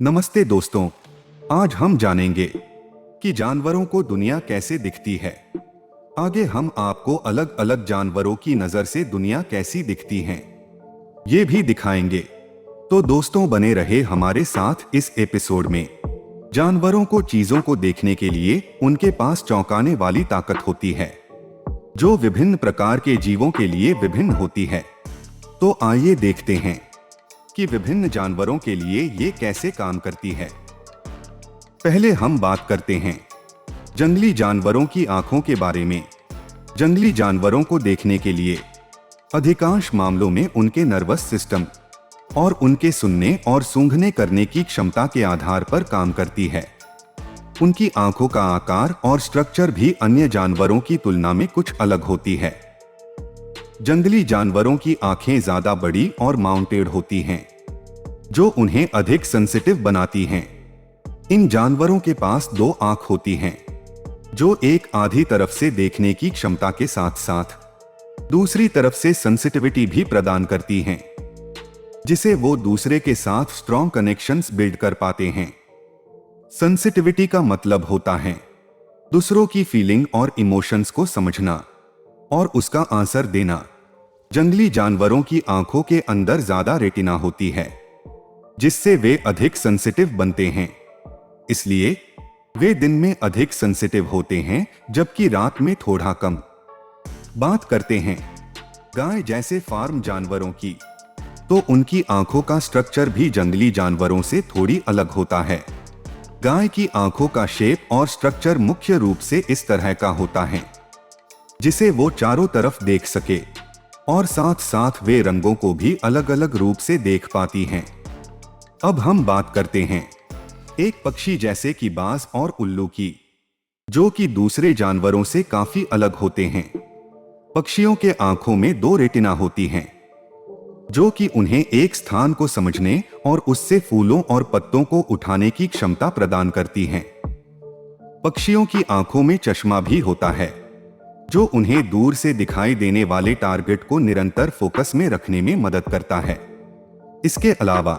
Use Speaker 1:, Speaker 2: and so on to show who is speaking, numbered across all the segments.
Speaker 1: नमस्ते दोस्तों, आज हम जानेंगे कि जानवरों को दुनिया कैसे दिखती है। आगे हम आपको अलग अलग जानवरों की नजर से दुनिया कैसी दिखती है ये भी दिखाएंगे। तो दोस्तों बने रहे हमारे साथ इस एपिसोड में। जानवरों को चीजों को देखने के लिए उनके पास चौंकाने वाली ताकत होती है, जो विभिन्न प्रकार के जीवों के लिए विभिन्न होती है। तो आइए देखते हैं कि विभिन्न जानवरों के लिए ये कैसे काम करती है। पहले हम बात करते हैं जंगली जानवरों की आंखों के बारे में। जंगली जानवरों को देखने के लिए अधिकांश मामलों में उनके नर्वस सिस्टम और उनके सुनने और सूंघने करने की क्षमता के आधार पर काम करती है। उनकी आंखों का आकार और स्ट्रक्चर भी अन्य जानवरों की तुलना में कुछ अलग होती है। जंगली जानवरों की आंखें ज्यादा बड़ी और माउंटेड होती हैं, जो उन्हें अधिक सेंसिटिव बनाती हैं। इन जानवरों के पास दो आंख होती हैं, जो एक आधी तरफ से देखने की क्षमता के साथ साथ दूसरी तरफ से सेंसिटिविटी भी प्रदान करती हैं, जिसे वो दूसरे के साथ स्ट्रॉन्ग कनेक्शंस बिल्ड कर पाते हैं। सेंसिटिविटी का मतलब होता है दूसरों की फीलिंग और इमोशंस को समझना और उसका आंसर देना। जंगली जानवरों की आंखों के अंदर ज्यादा रेटिना होती है, जिससे वे अधिक सेंसिटिव बनते हैं। इसलिए वे दिन में अधिक सेंसिटिव होते हैं, जबकि रात में थोड़ा कम। बात करते हैं गाय जैसे फार्म जानवरों की, तो उनकी आंखों का स्ट्रक्चर भी जंगली जानवरों से थोड़ी अलग होता है। गाय की आंखों का शेप और स्ट्रक्चर मुख्य रूप से इस तरह का होता है, जिसे वो चारों तरफ देख सके और साथ साथ वे रंगों को भी अलग अलग रूप से देख पाती हैं। अब हम बात करते हैं एक पक्षी जैसे कि बाज और उल्लू की, जो कि दूसरे जानवरों से काफी अलग होते हैं। पक्षियों के आंखों में दो रेटिना होती हैं, जो कि उन्हें एक स्थान को समझने और उससे फूलों और पत्तों को उठाने की क्षमता प्रदान करती हैं। पक्षियों की आंखों में चश्मा भी होता है, जो उन्हें दूर से दिखाई देने वाले टारगेट को निरंतर फोकस में रखने में मदद करता है। इसके अलावा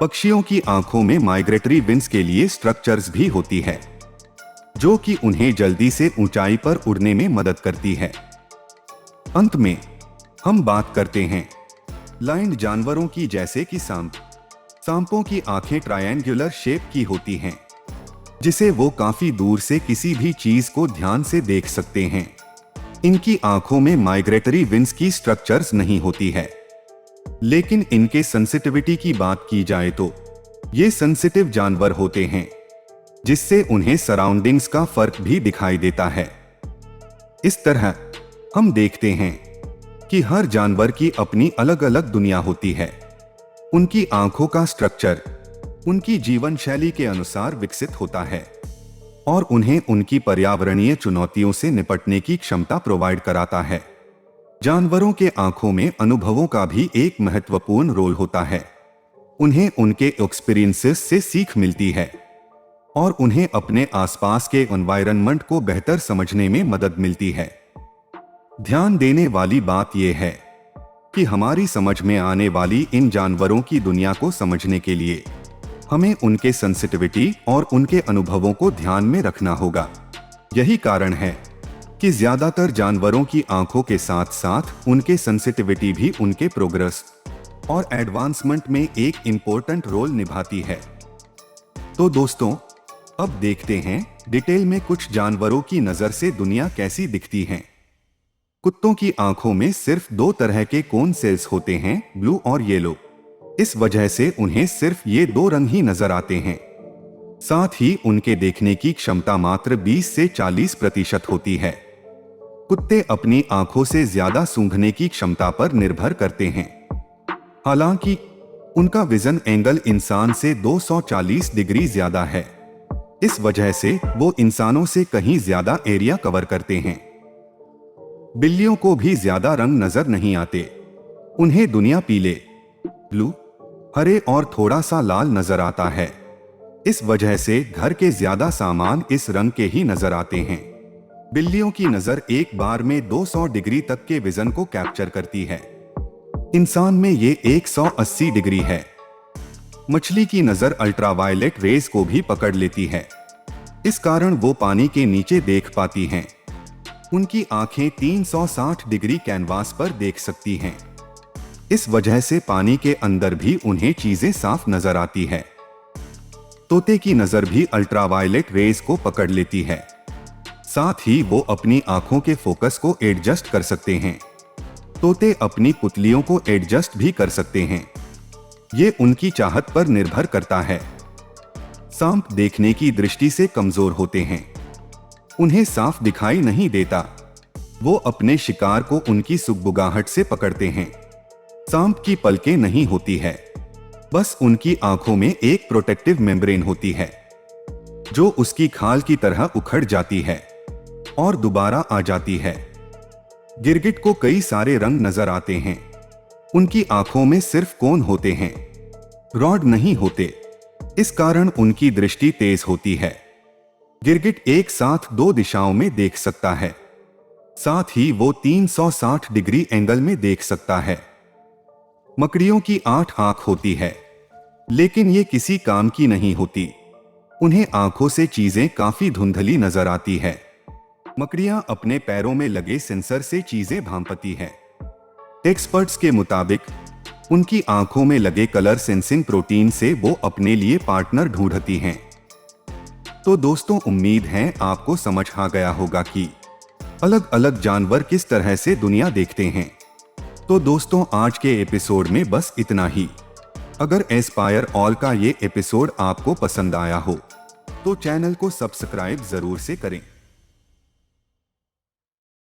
Speaker 1: पक्षियों की आंखों में माइग्रेटरी विंग्स के लिए स्ट्रक्चर्स भी होती है, जो कि उन्हें जल्दी से ऊंचाई पर उड़ने में मदद करती है। अंत में हम बात करते हैं लाइन्ड जानवरों की, जैसे कि सांप। सांपों की आंखें ट्रायंगुलर शेप की होती हैं, जिसे वो काफी दूर से किसी भी चीज को ध्यान से देख सकते हैं। इनकी आंखों में माइग्रेटरी विंग्स की स्ट्रक्चर्स नहीं होती है, लेकिन इनके सेंसिटिविटी की बात की जाए तो ये सेंसिटिव जानवर होते हैं, जिससे उन्हें सराउंडिंग्स का फर्क भी दिखाई देता है। इस तरह हम देखते हैं कि हर जानवर की अपनी अलग अलग दुनिया होती है। उनकी आंखों का स्ट्रक्चर उनकी जीवन शैली के अनुसार विकसित होता है और उन्हें उनकी पर्यावरणीय चुनौतियों से निपटने की क्षमता प्रोवाइड कराता है। जानवरों के आंखों में अनुभवों का भी एक महत्वपूर्ण रोल होता है। उन्हें उनके एक्सपीरियंसेस से सीख मिलती है और उन्हें अपने आसपास के एनवायरनमेंट को बेहतर समझने में मदद मिलती है। ध्यान देने वाली बात यह है कि हमारी समझ में आने वाली इन जानवरों की दुनिया को समझने के लिए हमें उनके सेंसिटिविटी और उनके अनुभवों को ध्यान में रखना होगा। यही कारण है कि ज्यादातर जानवरों की आंखों के साथ साथ उनके सेंसिटिविटी भी उनके प्रोग्रेस और एडवांसमेंट में एक इंपॉर्टेंट रोल निभाती है। तो दोस्तों, अब देखते हैं डिटेल में कुछ जानवरों की नजर से दुनिया कैसी दिखती है। कुत्तों की आंखों में सिर्फ दो तरह के कोन सेल्स होते हैं, ब्लू और येलो। इस वजह से उन्हें सिर्फ ये दो रंग ही नजर आते हैं। साथ ही उनके देखने की क्षमता मात्र 20 से 40% होती है। कुत्ते अपनी आंखों से ज्यादा सूंघने की क्षमता पर निर्भर करते हैं। हालांकि उनका विजन एंगल इंसान से 240 डिग्री ज्यादा है। इस वजह से वो इंसानों से कहीं ज्यादा एरिया कवर करते हैं। बिल्लियों को भी ज्यादा रंग नजर नहीं आते। उन्हें दुनिया पीले, ब्लू, हरे और थोड़ा सा लाल नजर आता है। इस वजह से घर के ज्यादा सामान इस रंग के ही नजर आते हैं। बिल्लियों की नजर एक बार में 200 डिग्री तक के विजन को कैप्चर करती है। इंसान में ये 180 डिग्री है। मछली की नजर अल्ट्रावायलेट रेज को भी पकड़ लेती है, इस कारण वो पानी के नीचे देख पाती हैं। उनकी आंखें 360 डिग्री कैनवास पर देख सकती हैं। इस वजह से पानी के अंदर भी उन्हें चीजें साफ नजर आती है। तोते की नजर भी अल्ट्रावायलेट रेज को पकड़ लेती है, साथ ही वो अपनी आंखों के फोकस को एडजस्ट कर सकते हैं। तोते अपनी पुतलियों को एडजस्ट भी कर सकते हैं, ये उनकी चाहत पर निर्भर करता है। सांप देखने की दृष्टि से कमजोर होते हैं, उन्हें साफ दिखाई नहीं देता। वो अपने शिकार को उनकी सुगबुगाहट से पकड़ते हैं। सांप की पलकें नहीं होती है, बस उनकी आंखों में एक प्रोटेक्टिव मेम्ब्रेन होती है, जो उसकी खाल की तरह उखड़ जाती है और दोबारा आ जाती है। गिरगिट को कई सारे रंग नजर आते हैं। उनकी आंखों में सिर्फ कोन होते हैं, रॉड नहीं होते, इस कारण उनकी दृष्टि तेज होती है। गिरगिट एक साथ 2 दिशाओं में देख सकता है, साथ ही वो 360 डिग्री एंगल में देख सकता है। मकड़ियों की 8 आंख होती है, लेकिन ये किसी काम की नहीं होती। उन्हें आंखों से चीजें काफी धुंधली नजर आती है। मकड़ियां अपने पैरों में लगे सेंसर से चीजें भांपती हैं। एक्सपर्ट्स के मुताबिक उनकी आंखों में लगे कलर सेंसिंग प्रोटीन से वो अपने लिए पार्टनर ढूंढती हैं। तो दोस्तों, उम्मीद है आपको समझ आ गया होगा कि अलग अलग जानवर किस तरह से दुनिया देखते हैं। तो दोस्तों, आज के एपिसोड में बस इतना ही। अगर एस्पायर ऑल का ये एपिसोड आपको पसंद आया हो तो चैनल को सब्सक्राइब जरूर से करें।